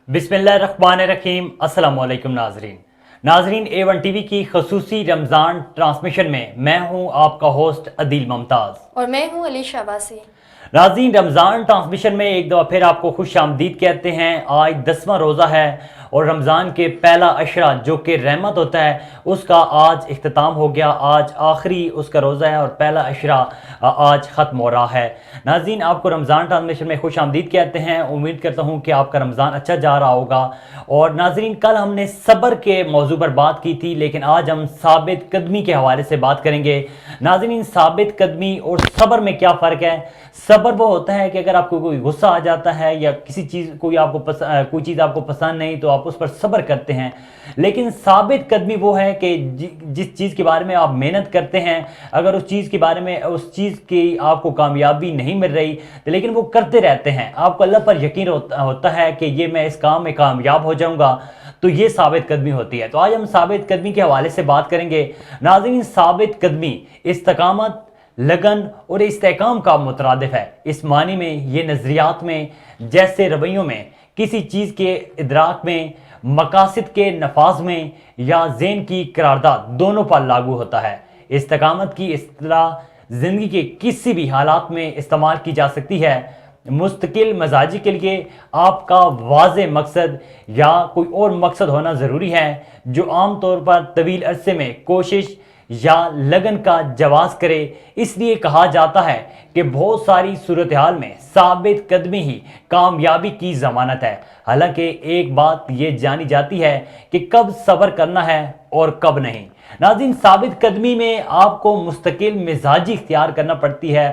बिस्मिल्लाहिर्रहमानिर्रहीम। अस्सलामुअलैकुम नाजरीन A1 टीवी की खसूसी रमज़ान ट्रांसमिशन में मैं हूं आपका होस्ट अदील मुमताज़ और मैं हूं अलीशा वासी। नाज़रीन, रमज़ान ट्रांसमिशन में एक दफ़ा फिर आपको खुश आमदीद कहते हैं। आज 10वां रोज़ा है और रमज़ान के पहला अशरा जो कि रहमत होता है उसका आज इख्तिताम हो गया। आज आखिरी उसका रोज़ा है और पहला अशरा आज ख़त्म हो रहा है। नाज़रीन, आपको रमज़ान ट्रांसमिशन में खुश आमदीद कहते हैं। उम्मीद करता हूँ कि आपका रमज़ान अच्छा जा रहा होगा। और नाज़रीन, कल हमने सब्र के मौजू पर बात की थी, लेकिन आज हम साबित कदमी के हवाले से बात करेंगे। नाज़रीन, साबित कदमी और सब्र में क्या फ़र्क है? सब्र वो होता है कि अगर आपको कोई गुस्सा आ जाता है या किसी चीज़ कोई चीज़ आपको पसंद नहीं तो आप उस पर सब्र करते हैं। लेकिन साबित कदमी वो है कि जिस चीज़ के बारे में आप मेहनत करते हैं, अगर उस चीज़ के बारे में उस चीज़ की आपको कामयाबी नहीं मिल रही तो लेकिन वो करते रहते हैं, आपको अल्लाह पर यकीन होता है कि ये मैं इस काम में कामयाब हो जाऊँगा, तो ये साबित कदमी होती है। तो आज हम साबित कदमी के हवाले से बात करेंगे। नाज़रीन, साबित कदमी इस्तकामत, लगन और इस्तेकाम का मुतरादिफ है। इस मानी में ये नज़रियात में जैसे रवैयों में, किसी चीज़ के इदराक में, मकासद के नफाज में या ज़ेन की करारदाद दोनों पर लागू होता है। इस्तेकामत की इस्तिलाह ज़िंदगी के किसी भी हालात में इस्तेमाल की जा सकती है। मुस्तकिल मजाजी के लिए आपका वाज़े मकसद या कोई और मकसद होना ज़रूरी है जो आम तौर पर तवील अरसे में कोशिश या लगन का जवाज़ करे। इसलिए कहा जाता है कि बहुत सारी सूरत हाल में साबित कदमी ही कामयाबी की ज़मानत है। हालांकि एक बात ये जानी जाती है कि कब सब्र करना है और कब नहीं। नाज़रीन, साबित कदमी में आपको मुस्तकिल मिजाजी इख्तियार करना पड़ती है।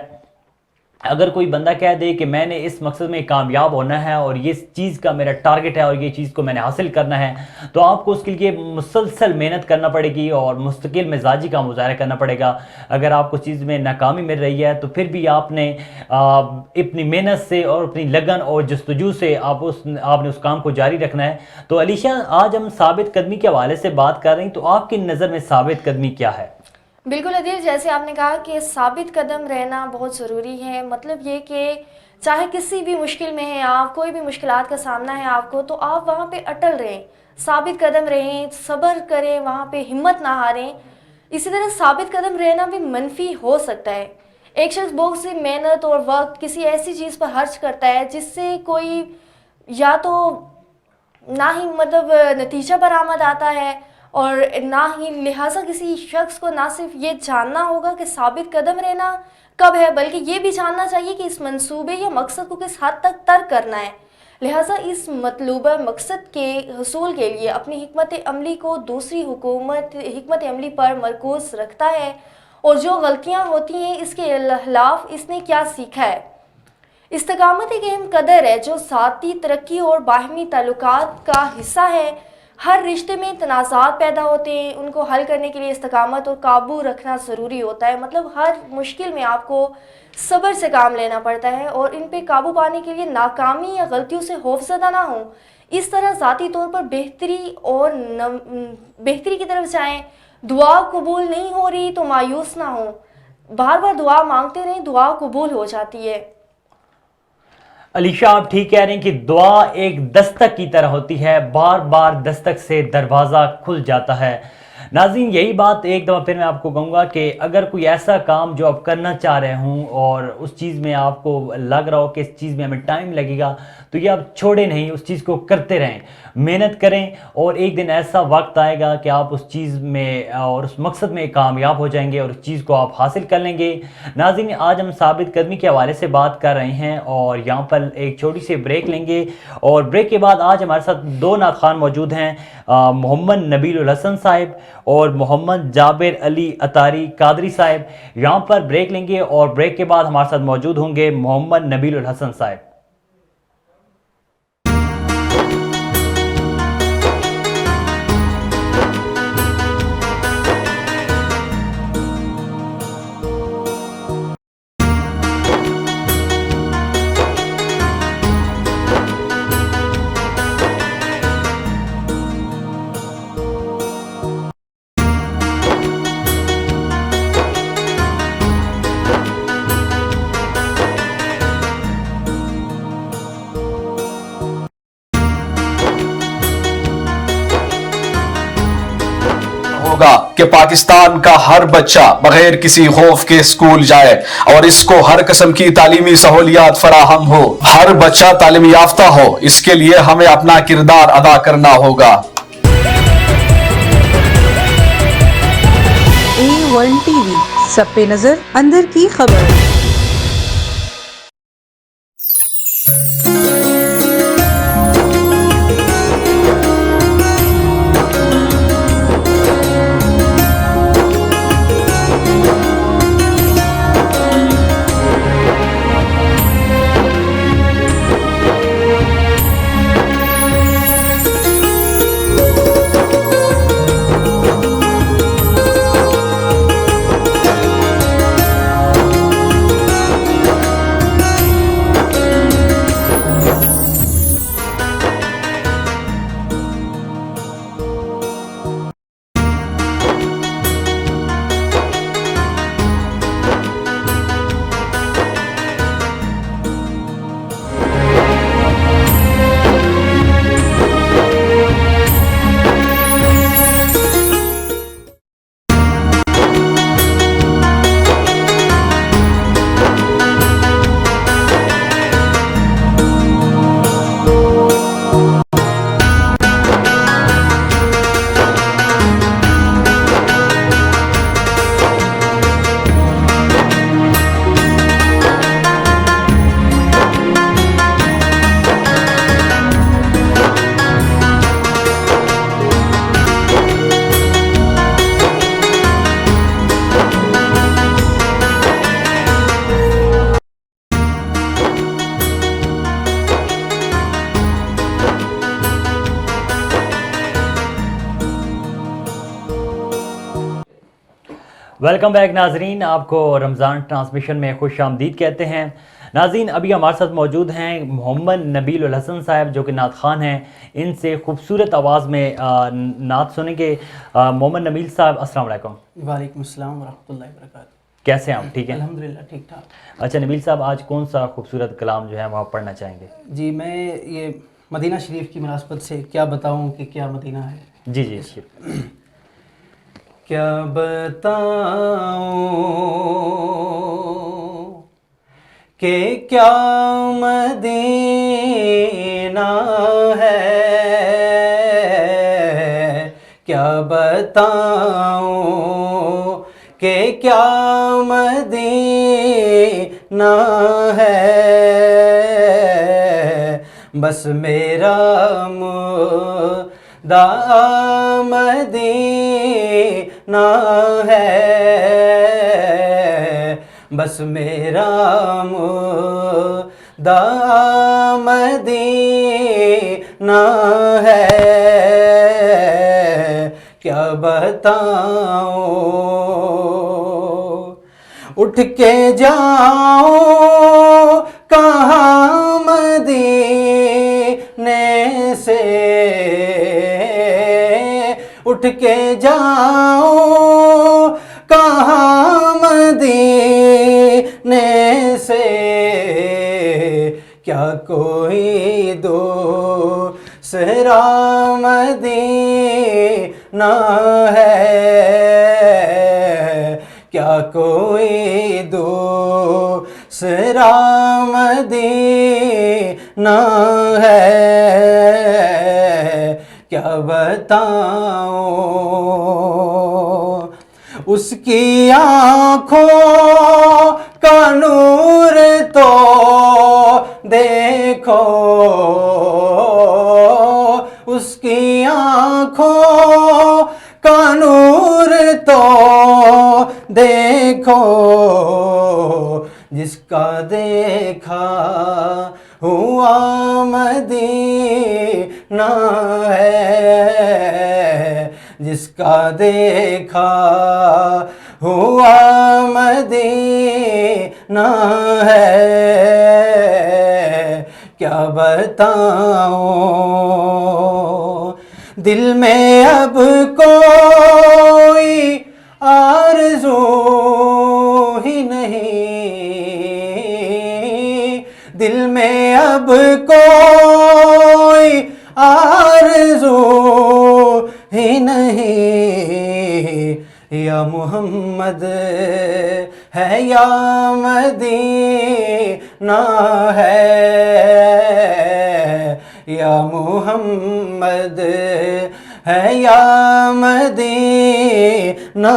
अगर कोई बंदा कह दे कि मैंने इस मकसद में कामयाब होना है और ये चीज़ का मेरा टारगेट है और ये चीज़ को मैंने हासिल करना है, तो आपको उसके लिए मुसलसल मेहनत करना पड़ेगी और मुस्तकिल मिजाजी का मुजाहरा करना पड़ेगा। अगर आपको चीज़ में नाकामी मिल रही है तो फिर भी आपने अपनी मेहनत से और अपनी लगन और जस्तजू से आपने उस काम को जारी रखना है। तो अलीशा, आज हम साबित कदमी के हवाले से बात कर रहे हैं, तो आपकी नज़र में साबित कदमी क्या है? बिल्कुल अदील, जैसे आपने कहा कि साबित कदम रहना बहुत ज़रूरी है। मतलब ये कि चाहे किसी भी मुश्किल में है आप, कोई भी मुश्किलात का सामना है आपको, तो आप वहाँ पे अटल रहें, साबित कदम रहें, सब्र करें, वहाँ पे हिम्मत ना हारें। इसी तरह साबित कदम रहना भी मनफी हो सकता है। एक शख्स बहुत सी मेहनत और वक्त किसी ऐसी चीज़ पर खर्च करता है जिससे कोई या तो ना ही मतलब नतीजा बरामद आता है और ना ही लिहाजा किसी शख्स को ना सिर्फ ये जानना होगा कि साबित कदम रहना कब है, बल्कि ये भी जानना चाहिए कि इस मंसूबे या मकसद को किस हद तक तर्क करना है। लिहाजा इस मतलूबा मकसद के हसूल के लिए अपनी हिकमत अमली को दूसरी हुकूमत हिकमत अमली पर मरकूज रखता है और जो गलतियाँ होती हैं इसके खिलाफ इसने क्या सीखा है। इस्तकामत एक अहम कदर है जो ज़ाती तरक्की और बाहमी ताल्लुकात का हिस्सा है। हर रिश्ते में तनाज़ात पैदा होते हैं, उनको हल करने के लिए इस्तकामत और काबू रखना ज़रूरी होता है। मतलब हर मुश्किल में आपको सब्र से काम लेना पड़ता है और इन पे काबू पाने के लिए नाकामी या गलतियों से खौफज़दा ना हो। इस तरह ज़ाती तौर पर बेहतरी की तरफ जाएं। दुआ कबूल नहीं हो रही तो मायूस ना हो, बार बार दुआ मांगते रहें, दुआ कबूल हो जाती है। अलीशा, आप ठीक कह रहे हैं कि दुआ एक दस्तक की तरह होती है, बार बार दस्तक से दरवाज़ा खुल जाता है। नाज़रीन, यही बात एक दफ़ा फिर मैं आपको कहूँगा कि अगर कोई ऐसा काम जो आप करना चाह रहे हों और उस चीज़ में आपको लग रहा हो कि इस चीज़ में हमें टाइम लगेगा, तो ये आप छोड़े नहीं, उस चीज़ को करते रहें, मेहनत करें और एक दिन ऐसा वक्त आएगा कि आप उस चीज़ में और उस मकसद में कामयाब हो जाएंगे और उस चीज़ को आप हासिल कर लेंगे। नाज़रीन, आज हम साबित कदमी के हवाले से बात कर रहे हैं और यहाँ पर एक छोटी सी ब्रेक लेंगे और ब्रेक के बाद आज हमारे साथ दो नाखान मौजूद हैं, मोहम्मद नबील हसन साहिब और मोहम्मद जाबिर अली अतारी कादरी साहिब। यहाँ पर ब्रेक लेंगे और ब्रेक के बाद हमारे साथ मौजूद होंगे मोहम्मद नबील हसन साहिब। होगा कि पाकिस्तान का हर बच्चा बगैर किसी खौफ के स्कूल जाए और इसको हर किस्म की तालीमी सहूलियात फराहम हो, हर बच्चा तालीम याफ्ता हो। इसके लिए हमें अपना किरदार अदा करना होगा। A1 टीवी, सब पे नजर, अंदर की खबर। वेलकम बैक नाजरीन, आपको रमज़ान ट्रांसमिशन में खुश आमदीद कहते हैं। नाजरीन, अभी हमारे साथ मौजूद हैं मोहम्मद नबील उल हसन साहब, जो कि नात खान हैं। इनसे खूबसूरत आवाज़ में नात सुनेंगे। मोहम्मद नबील साहब, अस्सलाम वालेकुम। वालेकुम अस्सलाम वरहमतुल्लाहि वबरकातुहू। कैसे हैं आप? ठीक है, अल्हम्दुलिल्लाह, ठीक ठाक। अच्छा नबील साहब, आज कौन सा खूबसूरत कलाम जो है वहाँ पढ़ना चाहेंगे? जी, मैं ये मदीना शरीफ की मुनासबत से क्या बताऊं कि क्या मदीना है। जी जी जी। क्या बताऊं कि क्या मदीना है, क्या बताऊं कि क्या मदीना है। बस मेरा मुर्दा मदीना है, बस मेरा मुर्दा मदीना है। क्या बताऊं, उठ के जाऊं कहाँ मदीने से, उठ के जाऊं कहाँ मदीने से। क्या कोई दूसरा मदीना है, क्या कोई दूसरा मदीना है। क्या बताऊं, उसकी आँखों का नूर तो देखो, उसकी आँखों का नूर तो देखो। जिसका देखा हुआ मदीना है, जिसका देखा हुआ मदीना है। क्या बताऊं, दिल में अब कोई आरज़ू ही नहीं, दिल में अब कोई आरज़ू ही नहीं। या मोहम्मद है या मदीना है, या मोहम्मद है या मदीना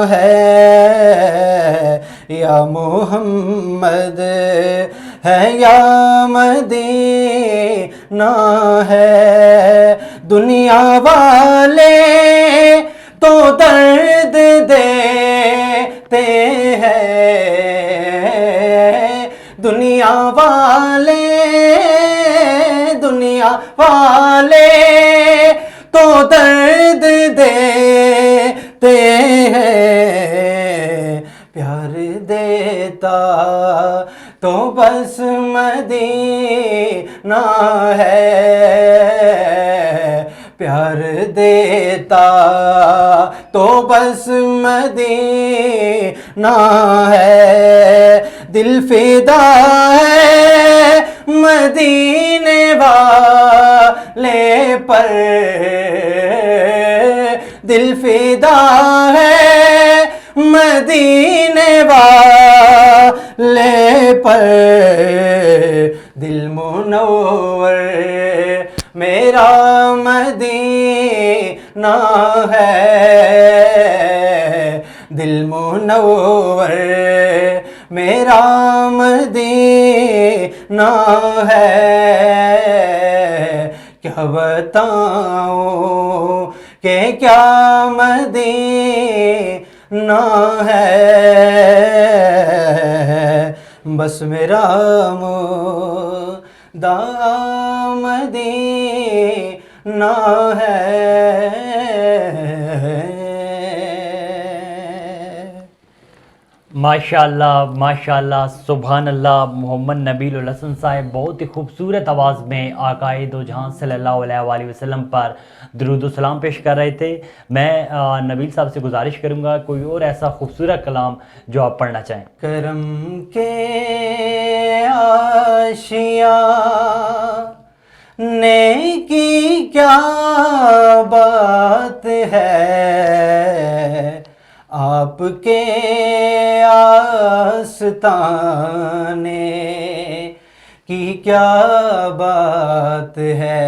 है, या मोहम्मद है या मदीना है। दुनिया वाले तो दर्द देते हैं, दुनिया वाले तो दर्द देते हैं। प्यार देता तो बस मदीना है, प्यार देता तो बस मदीना है। दिल फिदा है मदीने वाले पर, दिल फिदा है मदीने वाले पर। दिल मुनव्वर मेरा मदीना है, दिल मुनव्वर मेरा मदीना है। क्या बताऊं कि क्या मदीना है, बस मेरा मुर्दा मदीना है। माशाल्लाह माशाल्लाह सुभान अल्लाह। मोहम्मद नबील उल हसन साहब बहुत ही खूबसूरत आवाज़ में आकाए दो जहां सल्लल्लाहु अलैहि वसल्लम पर दुरूद व सलाम पेश कर रहे थे। मैं नबील साहब से गुजारिश करूंगा कोई और ऐसा खूबसूरत कलाम जो आप पढ़ना चाहें। करम के आशिया नेकी क्या बात है, आपके आस्ताने की क्या बात है।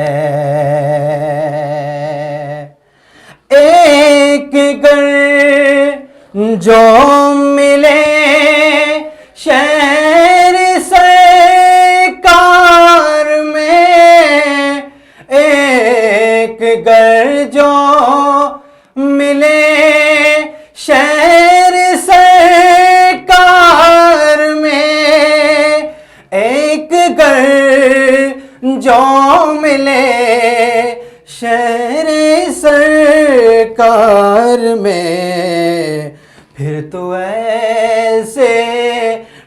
एक गर जो मिले शहर सरकार में, एक गर जो मिले शहर सरकार में, एक गर जो मिले शहर सरकार में, फिर तो ऐसे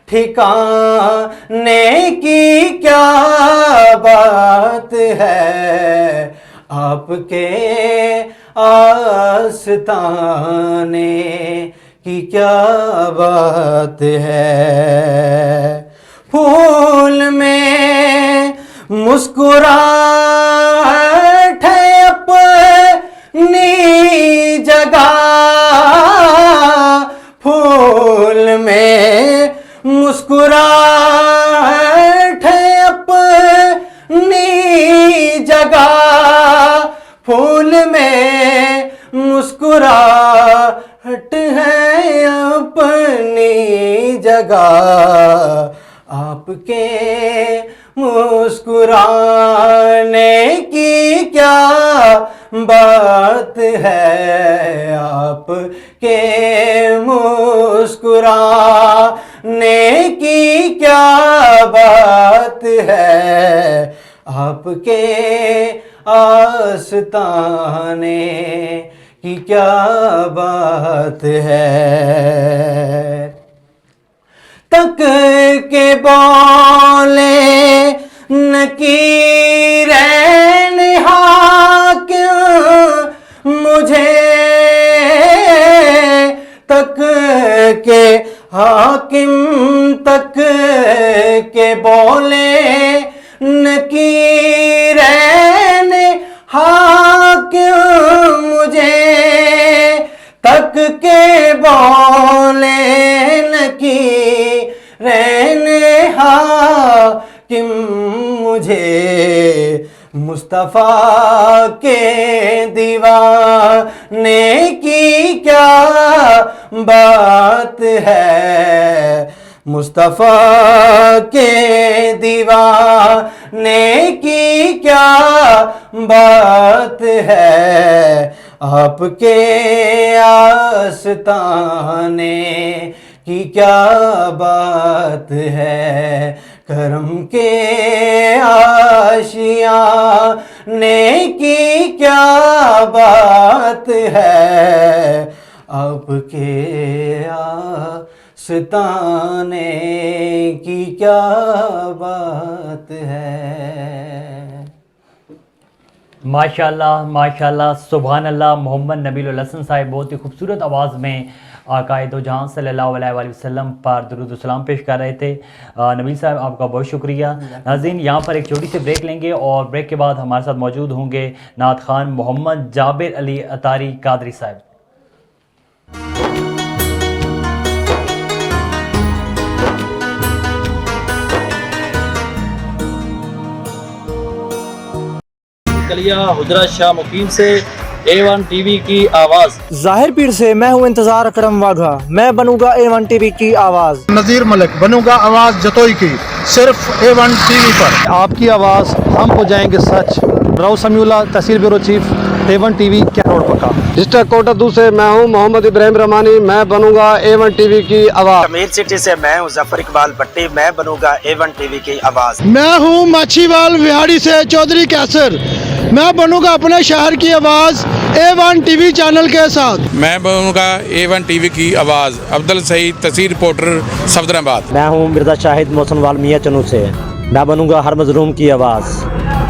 ठिकाने की क्या बात है, आपके आस्ताने की क्या बात है। फूल में मुस्कुराहट है अपनी जगह, फूल में मुस्कुराहट है अपनी जगह, फूल में मुस्कुराहट है अपनी जगह। आपके मुस्कुराने की क्या बात है, आपके मुस्कुराने की क्या बात है, आपके आस्ताने की क्या बात है। तक के बोले नकीरैन हाकिम मुझे, तक के हाकिम तक के बोले नकीरैन हाकिम मुझे, तक हक के बोले लकी रहने हाकिम मुझे मुस्तफ़ा के दीवाने की क्या बात है, मुस्तफ़ा के दीवाने की क्या बात है, आपके आस्ताने की क्या बात है, करम के आशियाने की क्या बात है, आपके आस्ताने की क्या बात है। माशाल्लाह माशाल्लाह सुभान अल्लाह। मोहम्मद नबील हसन साहिब बहुत ही खूबसूरत आवाज़ में आकाए दो जहां सल्लल्लाहु अलैहि वसल्लम पर दुरूद व सलाम पेश कर रहे थे। नबील साहब आपका बहुत शुक्रिया। नाज़रीन यहाँ पर एक छोटी सी ब्रेक लेंगे और ब्रेक के बाद हमारे साथ मौजूद होंगे नात खान मोहम्मद जाबिर अली अतारी कादरी साहब। कलिया हुजरा शाह मुकीम से A1 टीवी की आवाज। जाहिर पीर से मैं हूँ इंतजार अकरम वाघा, मैं बनूंगा A1 टीवी की आवाज। नज़ीर मलिक बनूंगा आवाज जतोई की, सिर्फ A1 टीवी पर। आपकी आवाज हम हो जाएंगे सच। राव समीउल्लाह तहसील ब्यूरो चीफ, A1 टीवी क्या रोड पक्का। डिस्ट्रिक्ट कोटादू से मैं हूँ मोहम्मद इब्राहिम रहमानी, मैं बनूंगा A1 टीवी की आवाज। अमीर सिटी से मैं हूँ जफर इकबाल भट्टी, मैं बनूंगा A1 टीवी की आवाज। मैं हूँ माछीवाल विहाड़ी से चौधरी कैसर, मैं बनूंगा अपने शहर की आवाज A1 टीवी चैनल के साथ। मैं बनूंगा A1 टीवी की आवाज। अब्दुल सईद तहसील रिपोर्टर सफदराबाद। मैं हूँ मिर्जा शाहिद मोहसन मियाँ चनू से, मैं बनूंगा हर मजलूम की आवाज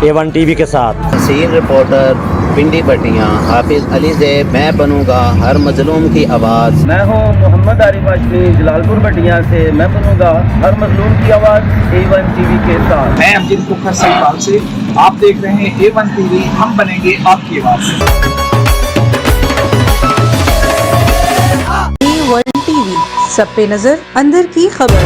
A1 टीवी के साथ। तहसील रिपोर्टर पिंडी पट्टियाँ हाफिज अली से, मैं बनूंगा हर मजलूम की आवाज़। मैं हूँ मोहम्मद आरिफ हाशमी जलालपुर पट्टियाँ से, मैं बनूंगा हर मजलूम की आवाज़ A1 टीवी के साथ। मैं अमजद कुखर सईबाल से, आप देख रहे हैं A1 टीवी, हम बनेंगे आपकी आवाज़। A1 टीवी, सब पे नजर, अंदर की खबर।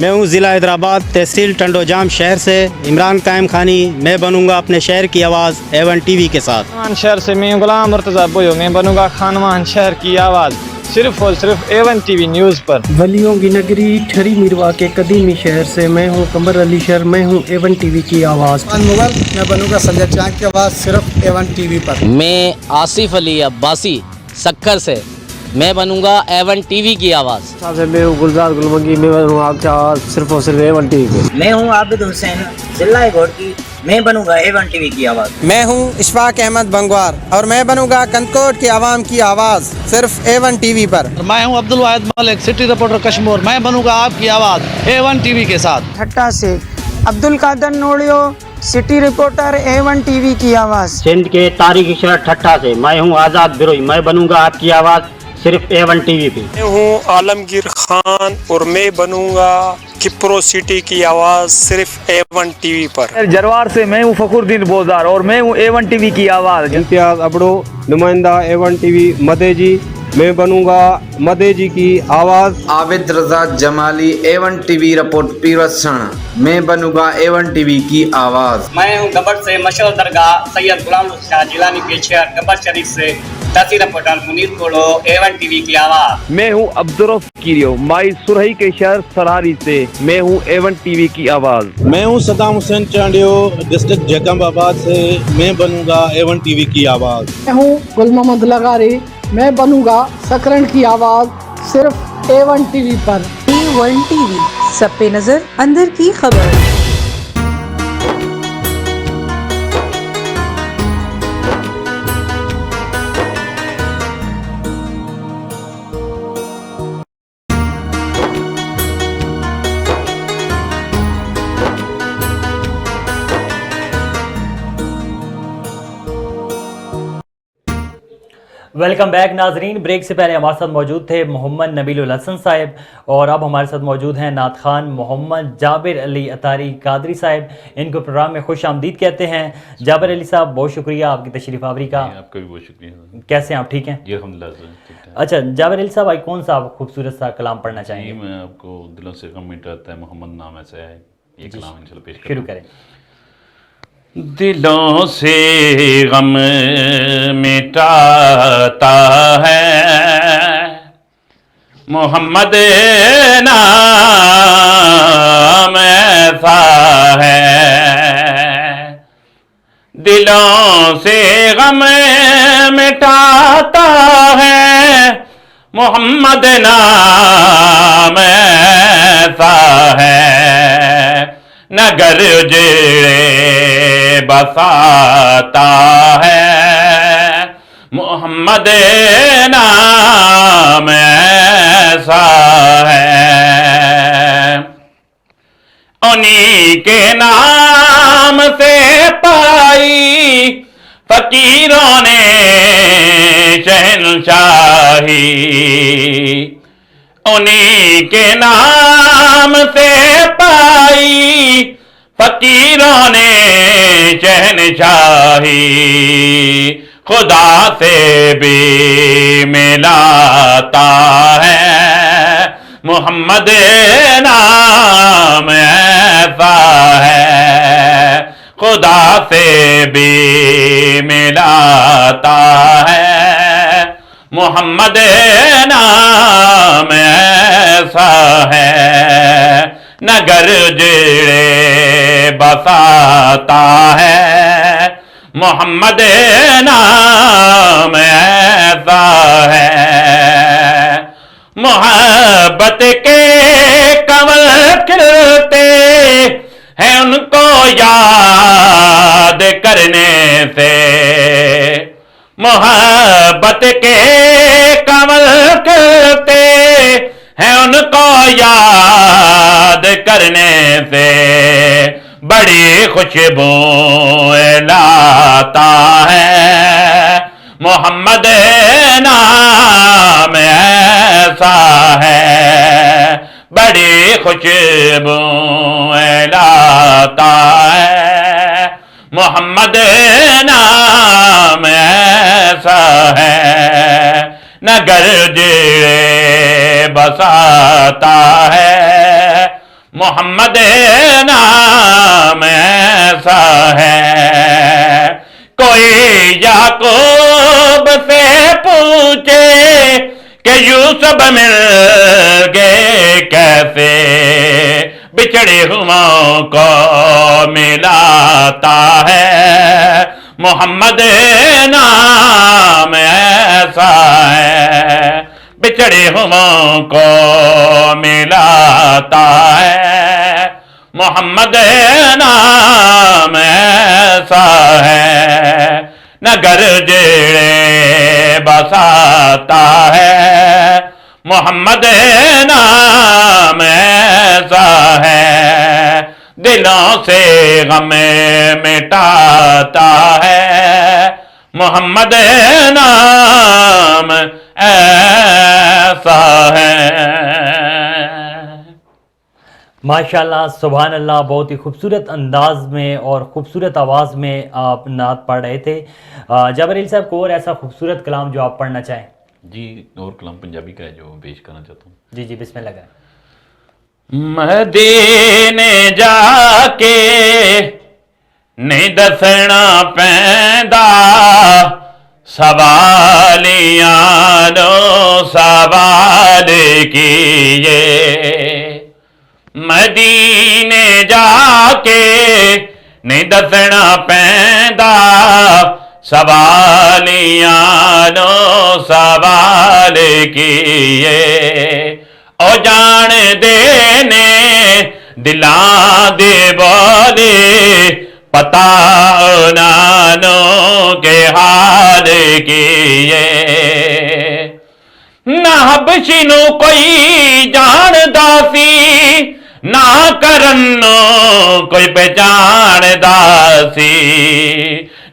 मैं हूँ ज़िला हैदराबाद तहसील टंडोजाम शहर से इमरान कायम खानी, मैं बनूंगा अपने शहर की आवाज़ A1 टीवी के साथ। खान शहर से मैं गुलाम मुर्तज़ा बोयो, मैं बनूंगा खानवान शहर की आवाज़ सिर्फ और सिर्फ A1 टीवी न्यूज़ पर। वलियों की नगरी ठरी मिरवा के कदीमी शहर से मैं हूँ कमर अली शहर, मैं हूँ A1 टीवी की आवाज़। मुगल, मैं बनूंगा संजय चांद की आवाज़ सिर्फ A1 टीवी पर। मैं आसिफ अली अब्बासी सक्कर से, मैं बनूंगा A1 टीवी की आवाज़। मैं हूँ गुलजार गुलमंगी, मैं बनूंगा आपकी आवाज़ सिर्फ और सिर्फ A1 टीवी पे। मैं हूँ आबिद हुसैन जिला घोड़की, मैं बनूंगा A1 टीवी की आवाज़। मैं हूँ इशफाक अहमद बंगवार और मैं बनूंगा कंदकोट की आवाम की आवाज़ सिर्फ A1 टीवी पर। मैं हूँ अब्दुल वाहिद मलिक सिटी रिपोर्टर कश्मीर, मैं बनूंगा आपकी आवाज़ A1 टीवी के साथ। ठट्टा से अब्दुल कादर नोड़ियो सिटी रिपोर्टर A1 टीवी की आवाज़। सिंध के तारिक शहर ठट्टा से मैं हूँ आज़ाद बिरोई, मैं बनूंगा आपकी आवाज़ सिर्फ A1 टीवी पे। मैं हूँ आलमगीर खान और मैं बनूंगा किप्रो सिटी की आवाज़ सिर्फ A1 टीवी पर। जरवार से मैं हूँ फखरुद्दीन बोजार और मैं हूँ A1 टीवी की आवाज़। इम्तियाज अबड़ो नुमाइंदा A1 टीवी मदेजी, मैं बनूंगा मदेजी की आवाज़। आबिद रजा Jamali A1 TV report Pearson, मैं बनूंगा A1 टीवी की आवाज़। मैं हूँ गबर से मशहूर दरगाह सैयद गुलाम शाह जिलानी के शहर गबर शरीफ से तहसील रिपोर्टर मुनीर कोड़ो A1 टीवी की आवाज़। मैं हूँ अब्दुर्रफ किरियो माई सुरही के शहर सरारी से, मैं हूँ A1 टीवी की आवाज़। मैं हूँ सदाम हुसैन चांडियो डिस्ट्रिक्ट जैकबाबाद से, मैं बनूंगा A1 टीवी की आवाज़। मैं हूँ गुल मोहम्मद लगारी, मैं बनूंगा सकरन की आवाज़ सिर्फ A1 टीवी पर। A1 टीवी, सब पे नजर, अंदर की खबर। वेलकम बैक नाजरीन। ब्रेक से पहले हमारे साथ मौजूद थे मोहम्मद नबीलुल हसन साहब और अब हमारे साथ मौजूद हैं नात खान मोहम्मद जाबिर अली अतारी कादरी साहब। इनको प्रोग्राम में खुश आमदीद कहते हैं। जाबिर अली साहब बहुत शुक्रिया आपकी तशरीफ़ आवरी का। आपका भी बहुत शुक्रिया। कैसे हैं आप? ठीक हैं जी अल्हम्दुलिल्लाह। अच्छा जाबिर अली साहब, आज कौन सा आप खूबसूरत सा कलाम पढ़ना चाहेंगे? मैं आपको दिलों से गम मिटाता है मोहम्मद नाम ऐसा है ये कलाम इंशाल्लाह पेश शुरू करें। दिलों से गम मिटाता है मोहम्मद नाम ऐसा है, दिलों से गम मिटाता है मोहम्मद नाम ऐसा है, नगर उजड़े बसाता है मोहम्मद नाम ऐसा है, उन्हीं के नाम से पाई फकीरों ने शहंशाही, उन्हीं के नाम से पाई फकीरों ने शहंशाही, खुदा से भी मिलाता है मोहम्मद नाम ऐसा है, खुदा से भी मिलाता है मोहम्मद नाम ऐसा है, नगर उजड़े बसाता है मोहम्मद नाम ऐसा है, मोहब्बत के कमल खिलते हैं उनको याद करने से, मोहब्बत के कमल खिलते हैं उनको याद करने से, बड़ी खुशबू लाता है मोहम्मद नाम ऐसा है, बड़ी खुशबू लाता है मोहम्मद नाम ऐसा है, नगर उजड़े बसाता है मोहम्मद नाम ऐसा है, कोई याकूब से पूछे कि यूसुफ मिल गए कैसे, बिछड़े हुओं को मिलाता है मोहम्मद नाम ऐसा है, बिछड़े हुओं को मिलाता है मोहम्मद नाम ऐसा है, नगर उजड़े बसाता है मोहम्मद नाम ऐसा है, दिलों से गम मिटाता है मोहम्मद नाम ऐसा है। माशाल्लाह सुभान अल्लाह, बहुत ही खूबसूरत अंदाज में और ख़ूबसूरत आवाज़ में आप नात पढ़ रहे थे। जाबिर अली साहब, को और ऐसा खूबसूरत कलाम जो आप पढ़ना चाहें? जी और कलाम पंजाबी का है जो पेश करना चाहता हूँ। जी जी बिस्मिल्लाह। मदीने जाके नहीं दसना पैंदा सवालियां नो सवाल किए, मदीने जाके नहीं दसना पैंदा सवालियां नो सवाल किए, ओ जान देने दिलां दे बोले पता नानो के हाल किए, ना हबशी नू कोई जानदा सी ना करनो कोई पहचानदा सी,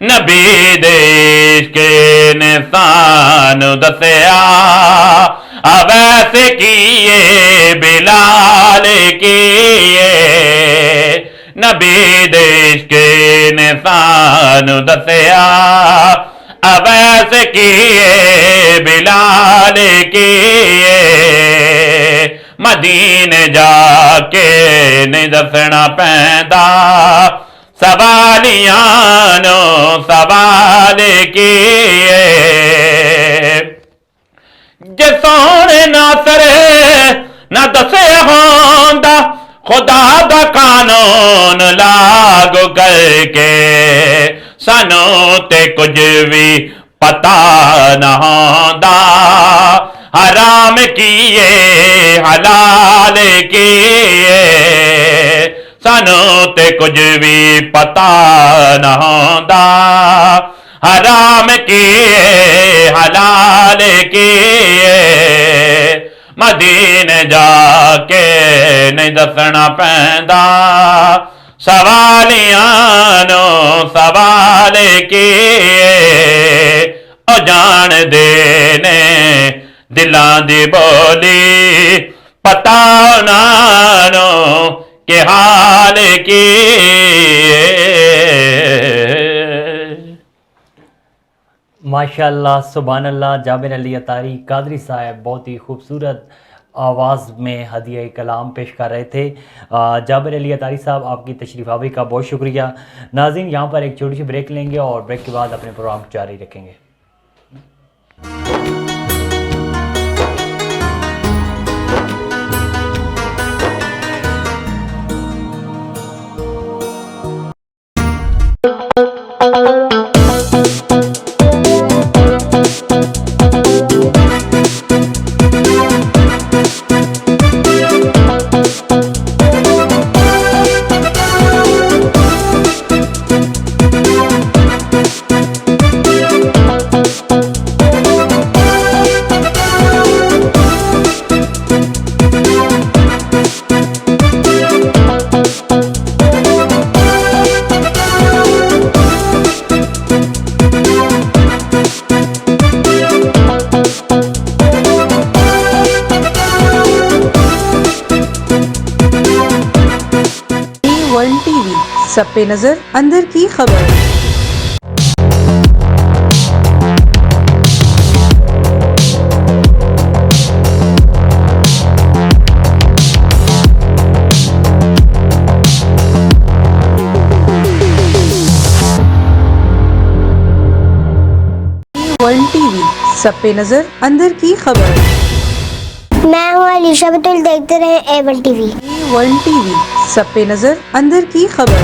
नबी देश के निशान दसिया अवैसे किए बिलाल किए नबी देश के निशान दसिया अवैसे किए बिलाल किए मदीने जाके नहीं दसना पैंदा सवालियां नो सवाल किए जे सोने नासर ना दसे होंदा खुदा दा कानून लागू करके सानू ते कुछ भी पता न होंदा हराम किए हलाल किए सानू ते कुछ भी पता न होंदा हराम किए हलाल किए मदीने जाके नहीं दसना पैंदा सवालियां नो सवाल किए ओ जान देने दिलां दी बोली पता नानो के हाल किए। माशाल्लाह सुभान अल्लाह। जाबिर अली अतारी कादरी साहब बहुत ही खूबसूरत आवाज़ में हदिया कलाम पेश कर रहे थे। जाबिर अली अतारी साहब आपकी तशरीफ़ आवी का बहुत शुक्रिया। नाज़रीन यहाँ पर एक छोटी सी ब्रेक लेंगे और ब्रेक के बाद अपने प्रोग्राम जारी रखेंगे। सब पे नजर अंदर की खबर। वर्ल्ड टीवी सब पे नजर अंदर की खबर। मैं हूँ अलीशा बतुल, देखते रहे A1 टीवी। वर्ल्ड टीवी सब पे नजर अंदर की खबर।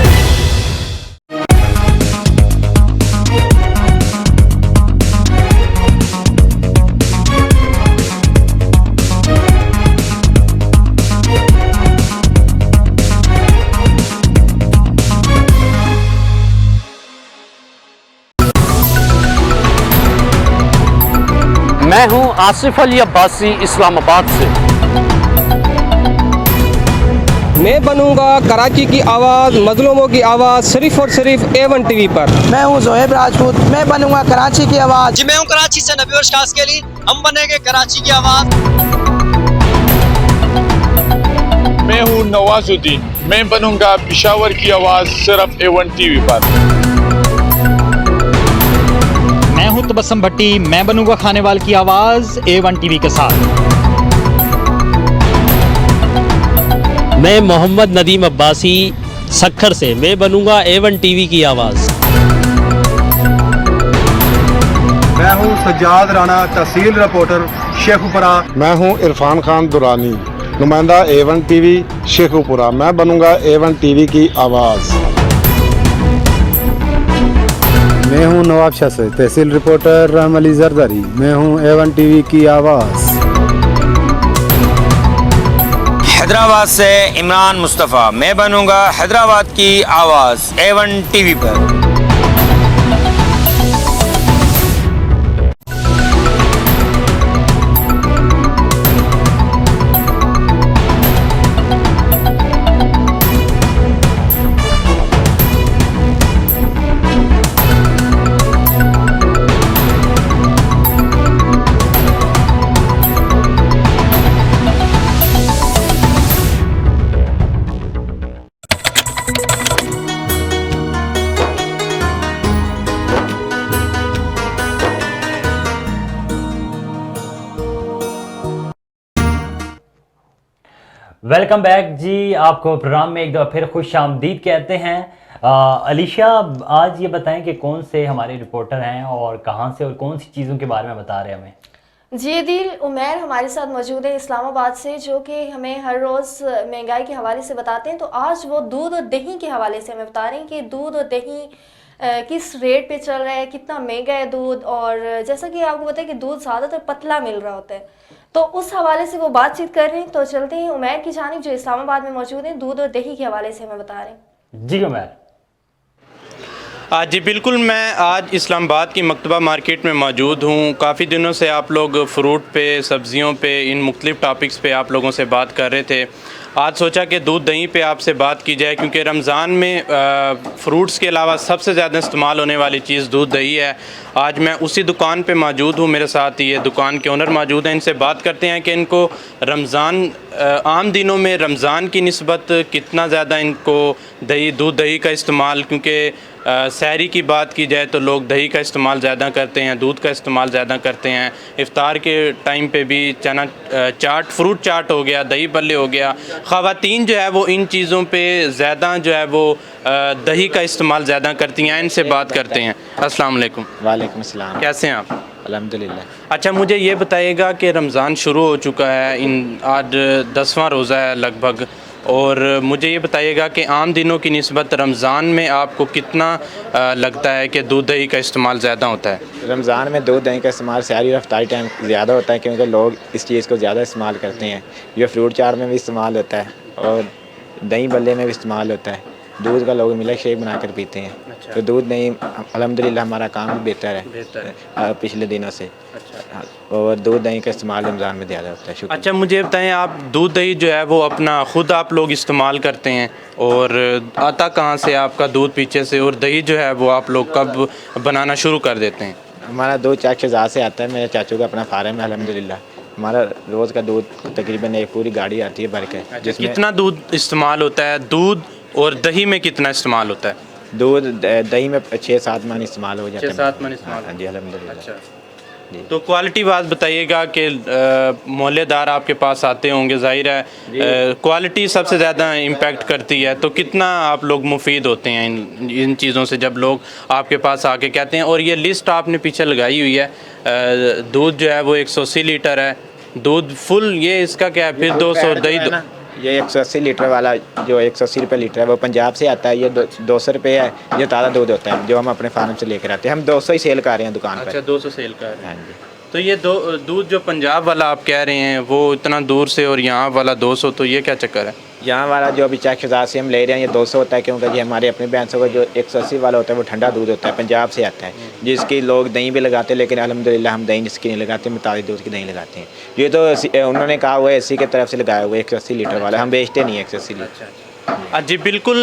मैं हूं आसिफ अली अब्बासी इस्लामाबाद से। मैं बनूंगा कराची की आवाज़, मजलूमों की आवाज़, सिर्फ और सिर्फ A1 टीवी पर। मैं हूं जोहेब राजपूत, मैं बनूंगा कराची की आवाज़। जी मैं हूं कराची से नबी और खास के लिए, हम बनेंगे कराची की आवाज़। मैं हूं नवाजुद्दीन, मैं बनूंगा पेशावर की आवाज़ सिर्फ A1 टीवी पर। मैं हूं तबस्सुम भट्टी, मैं बनूंगा खानेवाल की आवाज़ A1 टीवी के साथ। मैं मोहम्मद नदीम अब्बासी सक्खर से, मैं बनूंगा A1 टीवी की आवाज़। मैं हूं सज्जाद राणा, तहसील रिपोर्टर शेखुपुरा। मैं हूं इरफान खान दुरानी, नुमाइंदा A1 टीवी शेखुपुरा। मैं बनूंगा A1 टीवी की आवाज़। मैं हूं नवाब शाह से, तहसील रिपोर्टर रहम अली जरदारी। मैं हूं A1 टीवी की आवाज़। हैदराबाद से इमरान मुस्तफ़ा, मैं बनूंगा हैदराबाद की आवाज़ A1 टीवी पर। वेलकम बैक जी, आपको प्रोग्राम में एक दफ़ा फिर खुश आमदीद कहते हैं। अलीशा, आज ये बताएं कि कौन से हमारे रिपोर्टर हैं और कहाँ से और कौन सी चीज़ों के बारे में बता रहे हैं हमें। जी दिल, उमैर हमारे साथ मौजूद है इस्लामाबाद से, जो कि हमें हर रोज़ महंगाई के हवाले से बताते हैं। तो आज वो दूध और दही के हवाले से हमें बता रहे हैं कि दूध और दही किस रेट पे चल रहा है, कितना महंगा है दूध। और जैसा कि आपको पता है कि दूध ज़्यादातर पतला मिल रहा होता है, तो उस हवाले से वो बातचीत कर रहे हैं। तो चलते हैं उमैर की जानिब, जो इस्लामाबाद में मौजूद हैं, दूध और दही के हवाले से हमें बता रहे हैं। जी उमैर। जी बिल्कुल, मैं आज इस्लामाबाद की मकतबा मार्केट में मौजूद हूँ। काफ़ी दिनों से आप लोग फ़्रूट पे, सब्ज़ियों पे, इन मुख्तलिफ़ टॉपिक्स पे आप लोगों से बात कर रहे थे। आज सोचा कि दूध दही पे आपसे बात की जाए, क्योंकि रमज़ान में फ़्रूट्स के अलावा सबसे ज़्यादा इस्तेमाल होने वाली चीज़ दूध दही है। आज मैं उसी दुकान पे मौजूद हूँ, मेरे साथ ये दुकान के ओनर मौजूद हैं। इनसे बात करते हैं कि इनको रमज़ान आम दिनों में रमज़ान की निस्बत कितना ज़्यादा इनको दूध दही का इस्तेमाल, क्योंकि सहरी की बात की जाए तो लोग दही का इस्तेमाल ज़्यादा करते हैं, दूध का इस्तेमाल ज़्यादा करते हैं। इफ़्तार के टाइम पे भी चना चाट, फ्रूट चाट हो गया, दही बल्ले हो गया। ख़वातीन जो है वो इन चीज़ों पे ज़्यादा जो है वो दही का इस्तेमाल ज़्यादा करती हैं। इनसे बात करते हैं। अस्सलाम वालेकुम। वालेकुम अस्सलाम। कैसे हैं आप? अल्हम्दुलिल्लाह। अच्छा, मुझे ये बताइएगा कि रमज़ान शुरू हो चुका है, आज 10वां रोज़ा है लगभग, और मुझे ये बताइएगा कि आम दिनों की निस्बत रमज़ान में आपको कितना लगता है कि दूध दही का इस्तेमाल ज़्यादा होता है? रमज़ान में दूध दही का इस्तेमाल सहरी और इफ्तारी टाइम ज़्यादा होता है, क्योंकि लोग इस चीज़ को ज़्यादा इस्तेमाल करते हैं। ये फ्रूट चाट में भी इस्तेमाल होता है और दही बल्ले में भी इस्तेमाल होता है। दूध का लोग मिल्क शेक बनाकर पीते हैं। अच्छा। तो दूध दही अल्हम्दुलिल्लाह हमारा काम भी बेहतर है पिछले दिनों से। अच्छा। और दूध दही का इस्तेमाल रमज़ान में ज़्यादा होता है। अच्छा, मुझे बताएं, आप दूध दही जो है वो अपना ख़ुद आप लोग इस्तेमाल करते हैं, और आता कहाँ से आपका दूध पीछे से, और दही जो है वो आप लोग कब बनाना शुरू कर देते हैं? हमारा दूध चाक शहज़ाद से आता है। मेरे चाचू का अपना फार्म है अल्हम्दुलिल्लाह। हमारा रोज़ का दूध तकरीबन एक पूरी गाड़ी आती है भर के। जिसमें कितना दूध इस्तेमाल होता है? दूध और दही में कितना इस्तेमाल होता है? दूध दही में 6-7 मन इस्तेमाल हो जाता है। 6-7 मन इस्तेमाल। हाँ जी अल्हम्दुलिल्लाह। अच्छा, तो क्वालिटी बात बताइएगा कि मोहल्लेदार आपके पास आते होंगे, ज़ाहिर है क्वालिटी सबसे ज़्यादा इम्पैक्ट करती है। तो कितना आप लोग मुफीद होते हैं इन चीज़ों से जब लोग आपके पास आके कहते हैं? और ये लिस्ट आपने पीछे लगाई हुई है, दूध जो है वो 180 लीटर है, दूध फुल, ये इसका क्या है फिर? 200 दही ये 180 लीटर वाला जो 180 रुपये लीटर है वो पंजाब से आता है। ये 200 रुपये है। ये ताज़ा दूध होता है जो हम अपने फार्म से लेकर आते हैं। हम 200 ही सेल कर रहे हैं दुकान पर। अच्छा, 200 सेल कर रहे हैं। हाँ जी। तो ये दूध जो पंजाब वाला आप कह रहे हैं वो इतना दूर से, और यहाँ वाला 200, तो ये क्या चक्कर है? यहाँ वाला जो अभी चाक शहज़ाद से हम ले रहे हैं ये 200 होता है, क्योंकि ये हमारे अपने भैंसों का जो 180 वाला होता है वो ठंडा दूध होता है, पंजाब से आता है, जिसकी लोग दही भी लगाते हैं। लेकिन अल्हम्दुलिल्लाह हम दही इसकी नहीं लगाते, मिताली दूध की दही लगाते हैं। ये तो उन्होंने कहा हुआ है एसी की तरफ से लगाया हुआ है 180 लीटर वाला, हम बेचते नहीं है 180 लीटर। जी बिल्कुल,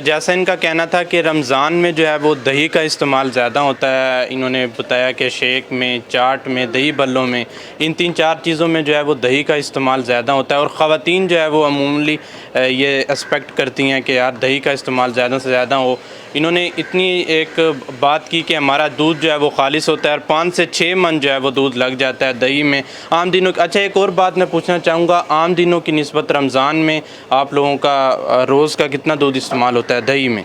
जैसा इनका कहना था कि रमज़ान में जो है वो दही का इस्तेमाल ज़्यादा होता है। इन्होंने बताया कि शेक में, चाट में, दही बल्लों में, इन 3-4 चीज़ों में जो है वो दही का इस्तेमाल ज़्यादा होता है। और ख़वातीन जो है वो अमूमली ये एक्सपेक्ट करती हैं कि यार दही का इस्तेमाल ज़्यादा से ज़्यादा हो। इन्होंने इतनी एक बात की कि हमारा दूध जो है वो खालिस होता है और 5 से 6 मन जो है वो दूध लग जाता है दही में आम दिनों। अच्छा, एक और बात मैं पूछना चाहूँगा, आम दिनों की निस्बत रमज़ान में आप लोगों का रोज़ का कितना दूध इस्तेमाल होता है दही में?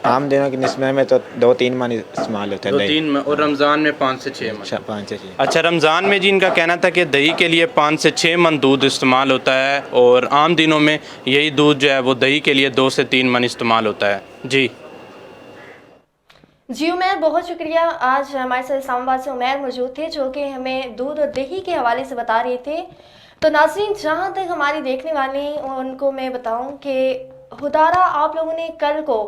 आम दिनों की निस्बत में तो 2-3 मन इस्तेमाल होता है। 2-3 मन, और रमज़ान में 5 से 6 मन। 5 से 6। अच्छा, रमज़ान में जी इनका कहना था कि दही के लिए 5 से 6 मन दूध इस्तेमाल होता है, और आम दिनों में यही दूध जो है वो दही के लिए 2 से 3 मन इस्तेमाल होता है। जी उमैर, बहुत शुक्रिया। आज हमारे साथ इस्लामाबाद से उमैर मौजूद थे, जो कि हमें दूध और दही के हवाले से बता रहे थे। तो नाज़रीन, जहाँ तक हमारी देखने वाले उनको मैं बताऊँ कि खुदारा आप लोगों ने कल को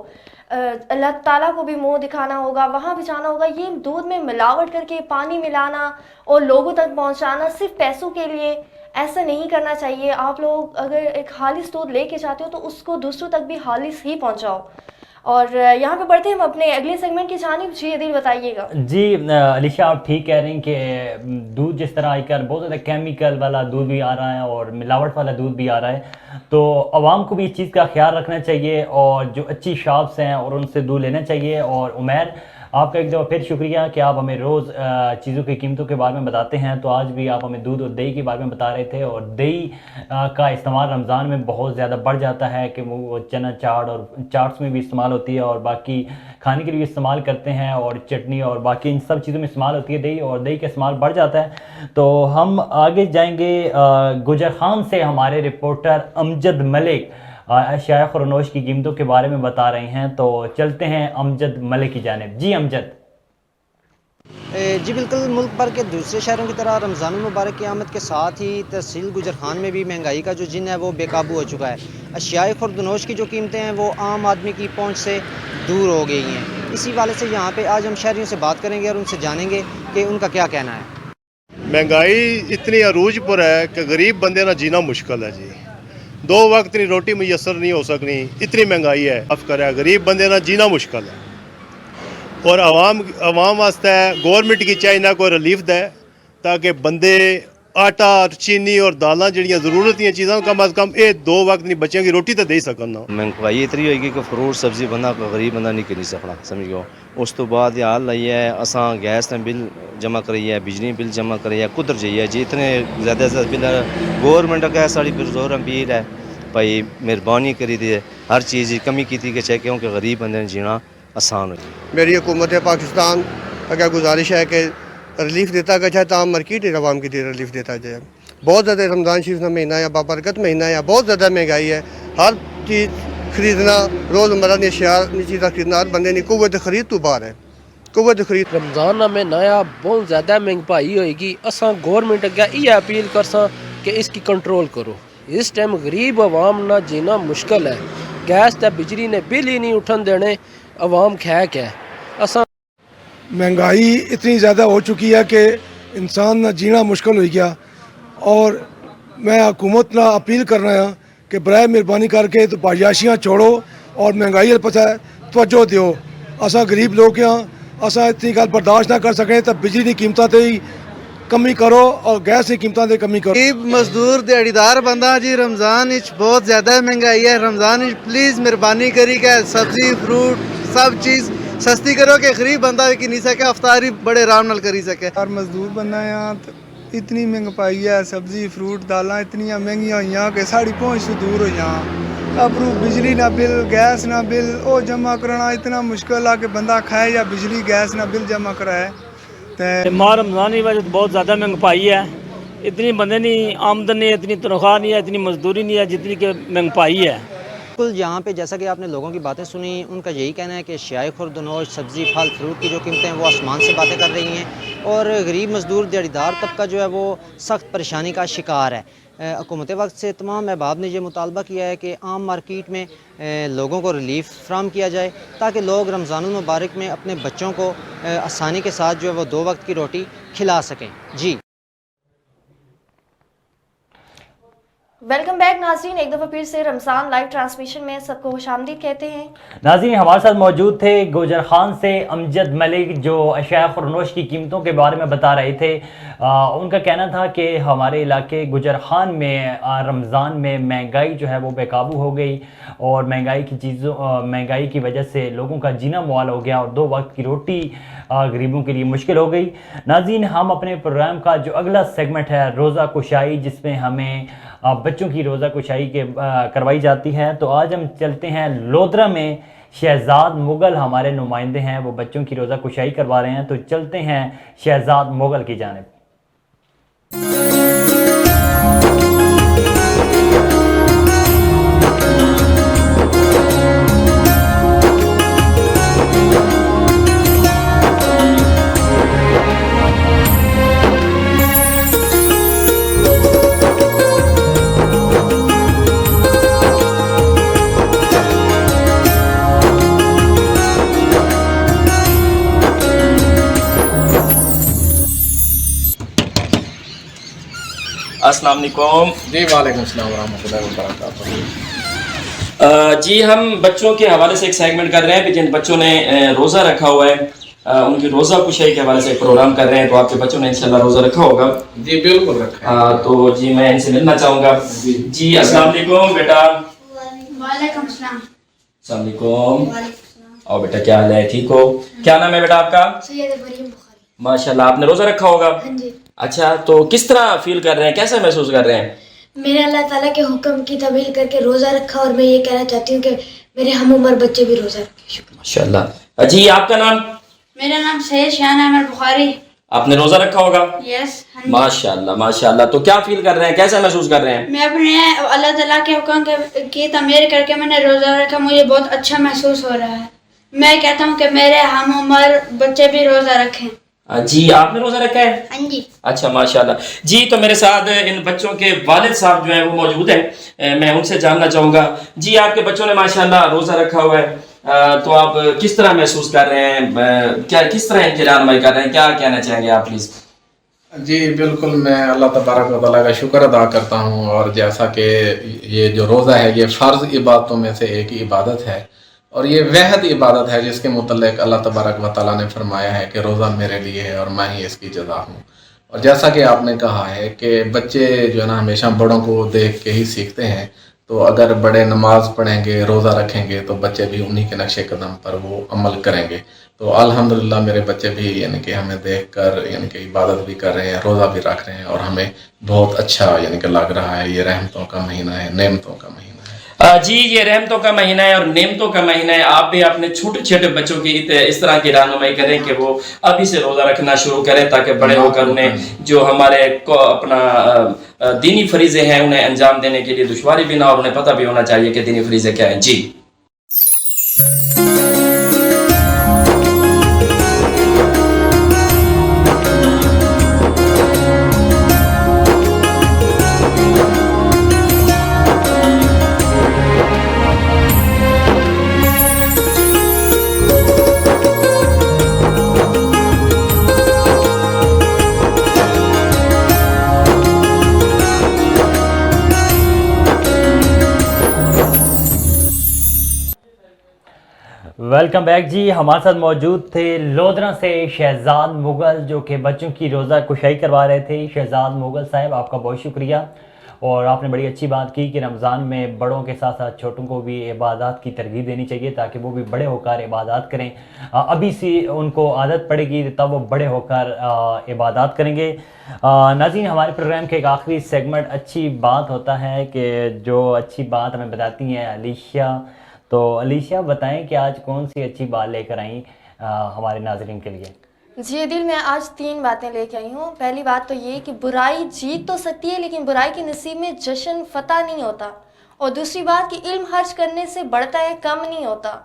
अल्लाह ताला को भी मुंह दिखाना होगा, वहाँ भी जाना होगा। ये दूध में मिलावट करके पानी मिलाना और लोगों तक पहुँचाना सिर्फ पैसों के लिए, ऐसा नहीं करना चाहिए। आप लोग अगर एक खालिस दूध लेके जाते हो तो उसको दूसरों तक भी खालिस ही पहुँचाओ। और यहाँ पे बढ़ते हैं हम अपने अगले सेगमेंट की जानिब। जी अदील बताइएगा। जी अलीशा, आप ठीक कह रही हैं कि दूध जिस तरह आजकल बहुत ज़्यादा केमिकल वाला दूध भी आ रहा है और मिलावट वाला दूध भी आ रहा है, तो आवाम को भी इस चीज़ का ख्याल रखना चाहिए और जो अच्छी शॉप्स हैं और उनसे दूध लेना चाहिए। और उमैर, आपका एक दफ़ा फिर शुक्रिया कि आप हमें रोज़ चीज़ों की कीमतों के बारे में बताते हैं। तो आज भी आप हमें दूध और दही के बारे में बता रहे थे, और दही का इस्तेमाल रमज़ान में बहुत ज़्यादा बढ़ जाता है कि वो चना चाट और चाट्स में भी इस्तेमाल होती है और बाकी खाने के लिए इस्तेमाल करते हैं और चटनी और बाकी इन सब चीज़ों में इस्तेमाल होती है दही, और दही का इस्तेमाल बढ़ जाता है। तो हम आगे जाएंगे गुजर खान से। हमारे रिपोर्टर अमजद मलिक अशिया खुरनोश की कीमतों के बारे में बता रहे हैं, तो चलते हैं अमजद मलिक की जानिब। जी अमजद। जी बिल्कुल, मुल्क भर के दूसरे शहरों की तरह रमज़ान मुबारक की आमद के साथ ही तहसील गुजर खान में भी महंगाई का जो जिन है वो बेकाबू हो चुका है। अशिया खुर्दनोश की जो कीमतें हैं वो आम आदमी की पहुंच से दूर हो गई हैं। इसी वाले से यहाँ पे आज हम शहरियों से बात करेंगे और उनसे जानेंगे कि उनका क्या कहना है। महंगाई इतनी अरूज पर है कि गरीब बंदे ना जीना मुश्किल है जी। 2 वक्त की रोटी मुयसर नहीं हो सकनी, इतनी महंगाई है। अब करे गरीब बंदे ना जीना मुश्किल है, और आवाम वास्ते गौरमेंट की चाहिए ना कोई रिलीफ दे, ताकि बंदे आटा चीनी और दालां जड़ियाँ ज़रूरत दी चीज़ां कम अज़ कम ये 2 वक्त नहीं बच्चों की रोटी तो दे सकन ना। महंगाई इतनी होगी कि फ्रूट सब्जी बंदा गरीब बंदा नहीं करी सकना, समझो। उस तो बाद ये हाल आई है, असा गैस ने बिल जमा करी है, बिजली बिल जमा करी है, कुदर जाइए जी इतने ज़्यादा से बिल गौरमेंट का साड़ी पुरजोर अपील है भाई मेहरबानी करी दे हर चीज़ की कमी की थी कि चाहे क्योंकि गरीब बंदे जीना आसान हो। मेरी हुकूमत पाकिस्तान अगर गुजारिश है कि रिलीफ देता गया चाहे तमाम मार्केट आवाम की रिलीफ देता जाए। बहुत ज़्यादा रमज़ान शरीफ का महीना है, बाबरकत महीना है, बहुत ज़्यादा महंगाई है। हर चीज़ खरीदना, रोज़मर्रा की अशिया चीज़ा खरीदना हर बंदे की कुव्वत खरीद तो बाहर है, कुव्वत खरीद। रमज़ान में नया बहुत ज़्यादा महंगाई होएगी। असा गौरमेंट अगे ये अपील कर सा कि इसकी कंट्रोल करो। इस टाइम गरीब आवाम ना जीना मुश्किल है। गैस ते बिजली ने बिल ही नहीं उठन देने, आवाम खै क्या असा। महंगाई इतनी ज़्यादा हो चुकी है कि इंसान ना जीना मुश्किल हो गया, और मैं हुकूमत ना अपील कर रहा हूँ कि बराए मेहरबानी करके तो पायाशियाँ छोड़ो और महंगाई पता तवज्जो दो। असा गरीब लोग हैं, असा इतनी गल बर्दाश्त ना कर सकें तो बिजली की कीमतों ते ही कमी करो और गैस की कीमतों ते कमी करो। गरीब मजदूर दिहाड़ीदार बंदा जी रमज़ान बहुत ज़्यादा महंगाई है। रमज़ान प्लीज़ मेहरबानी करी के सब्जी फ्रूट सब चीज़ सस्ती करो कि गरीब बंदा की नहीं सके अफ्तारी बड़े आराम नाल करी सके। और मजदूर बंदा यहाँ इतनी महंगाई है, सब्जी फ्रूट दालां इतनी महंगियां हुई कि साड़ी पहुँच से दूर हो यहाँ। अब बिजली ना बिल गैस ना बिल वो जमा कराना इतना मुश्किल है कि बंदा खाए या बिजली गैस ना बिल जमा कराए। माह रमज़ान की वजह बहुत ज़्यादा महंगाई है। इतनी बंदे नहीं आमदन नहीं है, इतनी तनख्वाह नहीं है, इतनी मजदूरी नहीं है जितनी कि महंगाई है। बिल्कुल, यहाँ पे जैसा कि आपने लोगों की बातें सुनी, उनका यही कहना है कि अशियाए खुर्दनोश सब्ज़ी फल फ्रूट की जो कीमतें हैं वो आसमान से बातें कर रही हैं, और गरीब मजदूर दिहाड़ीदार तबका जो है वो सख्त परेशानी का शिकार है। हुकूमत वक्त से तमाम अहबाब ने यह मुतालबा किया है कि आम मार्केट में लोगों को रिलीफ फ्राहम किया जाए, ताकि लोग रमज़ान मुबारक में अपने बच्चों को आसानी के साथ जो है वो 2 वक्त की रोटी खिला सकें। जी वेलकम बैक नाज़रीन, एक दफ़ा फिर से रमज़ान लाइव ट्रांसमिशन में सबको खुशामदीद कहते हैं। नाज़रीन, हमारे साथ मौजूद थे गुजर खान से अमजद मलिक, जो अशिया खुरनोश की कीमतों के बारे में बता रहे थे। उनका कहना था कि हमारे इलाके गुजर खान में रमज़ान में महंगाई जो है वो बेकाबू हो गई, और महंगाई की वजह से लोगों का जीना मुहाल हो गया, और 2 वक्त की रोटी गरीबों के लिए मुश्किल हो गई। नाज़रीन, हम अपने प्रोग्राम का जो अगला सेगमेंट है रोज़ा कुशाई, जिसमें हमें बच्चों की रोज़ा कुशाई करवाई जाती है, तो आज हम चलते हैं लोधरा में। शहजाद मुगल हमारे नुमाइंदे हैं, वो बच्चों की रोज़ा कुशाई करवा रहे हैं, तो चलते हैं शहजाद मुगल की जानिब। अस्सलाम वालेकुम। जी वालेकुम अस्सलाम व रहमतुल्लाहि व बरकातहू। जी हम बच्चों के हवाले से एक सेगमेंट कर रहे हैं कि जिन बच्चों ने रोज़ा रखा हुआ है उनकी रोज़ा कुशाई के हवाले से एक प्रोग्राम कर रहे हैं। तो आपके बच्चों ने इंशाल्लाह रोज़ा रखा होगा? जी बिल्कुल रखा है। तो जी मैं इनसे मिलना चाहूँगा। जी अस्सलाम वालेकुम बेटा। वालेकुम सलाम। अस्सलाम वालेकुम। और बेटा क्या हाल है, ठीक हो? क्या नाम है बेटा आपका? सैयद इब्राहिम बुखारी। माशाल्लाह, आपने रोज़ा रखा होगा? हाँ जी। अच्छा, तो किस तरह फील कर रहे हैं, कैसा महसूस कर रहे हैं? मैंने अल्लाह ताला के हुक्म की तबील करके रोज़ा रखा और मैं ये कहना चाहती हूँ कि मेरे हम उम्र बच्चे भी रोज़ा रखें। शुक्रिया। माशाल्लाह। जी आपका नाम? मेरा नाम सैयद शान अहमद बुखारी। आपने रोज़ा रखा होगा? यस। माशाल्लाह माशाल्लाह। तो क्या फील कर रहे हैं, कैसा महसूस कर रहे हैं? मैं अपने अल्लाह ताला के हुक्म की तमीर करके मैंने रोज़ा रखा, मुझे बहुत अच्छा महसूस हो रहा है। मैं कहता हूँ कि मेरे हम उम्र बच्चे भी रोज़ा रखें। जी आपने रोज़ा रखा है? हाँ जी। अच्छा माशाल्लाह। जी तो मेरे साथ इन बच्चों के वालिद साहब जो हैं वो मौजूद हैं, मैं उनसे जानना चाहूँगा। जी आपके बच्चों ने माशाल्लाह रोज़ा रखा हुआ है, तो आप किस तरह महसूस कर रहे हैं, क्या किस तरह इनकी रहनुमाई कर रहे हैं, क्या कहना चाहेंगे आप प्लीज़? जी बिल्कुल, मैं अल्लाह तबारक व तआला का शुक्र अदा करता हूँ। और जैसा कि ये जो रोज़ा है ये फ़र्ज़ इबादतों में से एक इबादत है और ये वहद इबादत है जिसके मुतल्लिक़ अल्लाह तबारक व तआला ने फरमाया है कि रोज़ा मेरे लिए है और मैं ही इसकी जज़ा हूँ। और जैसा कि आपने कहा है कि बच्चे जो है ना हमेशा बड़ों को देख के ही सीखते हैं, तो अगर बड़े नमाज पढ़ेंगे, रोज़ा रखेंगे तो बच्चे भी उन्हीं के नक्शे कदम पर वो अमल करेंगे। तो अल्हम्दुलिल्लाह मेरे बच्चे भी यानी कि हमें देखकर यानी कि इबादत भी कर रहे हैं, रोज़ा भी रख रहे हैं और हमें बहुत अच्छा यानी कि लग रहा है। ये रहमतों का महीना है, नेमतों का महीना है। जी ये रहमतों का महीना है और नेमतों का महीना है। आप भी अपने छोटे छोटे बच्चों की इस तरह की रहनुमाई करें कि वो अभी से रोज़ा रखना शुरू करें ताकि बड़े होकर उन्हें जो हमारे को अपना दीनी फरीज़े हैं उन्हें अंजाम देने के लिए दुश्वारी भी ना और उन्हें पता भी होना चाहिए कि दीनी फरीज़े क्या है। जी वेलकम बैक जी। हमारे साथ मौजूद थे लोधरा से शहजाद मुगल जो कि बच्चों की रोज़ा कुशाई करवा रहे थे। शहजाद मुगल साहब आपका बहुत शुक्रिया और आपने बड़ी अच्छी बात की कि रमज़ान में बड़ों के साथ साथ छोटों को भी इबादत की तरगीब देनी चाहिए ताकि वो भी बड़े होकर इबादत करें। अभी से उनको आदत पड़ेगी तब वो बड़े होकर इबादत करेंगे। नाज़रीन हमारे प्रोग्राम के एक आखिरी सेगमेंट अच्छी बात होता है कि जो अच्छी बात हमें बताती हैं अलीशा। तो अलीशा बताएं कि आज कौन सी अच्छी बात लेकर आई हमारे नाज़रीन के लिए? जी दिल, मैं आज 3 बातें लेके आई हूँ। पहली बात तो ये कि बुराई जीत तो सकती है लेकिन बुराई के नसीब में जश्न फतह नहीं होता। और दूसरी बात कि इल्म खर्च करने से बढ़ता है, कम नहीं होता।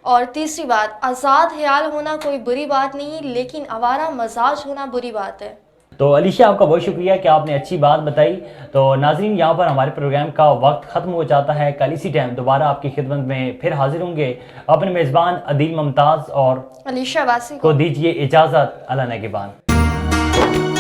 और तीसरी बात, आज़ाद ख्याल होना कोई बुरी बात नहीं लेकिन आवारा मजाज होना बुरी बात है। तो अलीशा आपका बहुत शुक्रिया कि आपने अच्छी बात बताई। तो नाज़रीन यहाँ पर हमारे प्रोग्राम का वक्त ख़त्म हो जाता है। कल इसी टाइम दोबारा आपकी खिदमत में फिर हाजिर होंगे। अपने मेज़बान अदील मुमताज़ और अलीशा वासी को दीजिए इजाज़त। अल्लाह नेगेबान।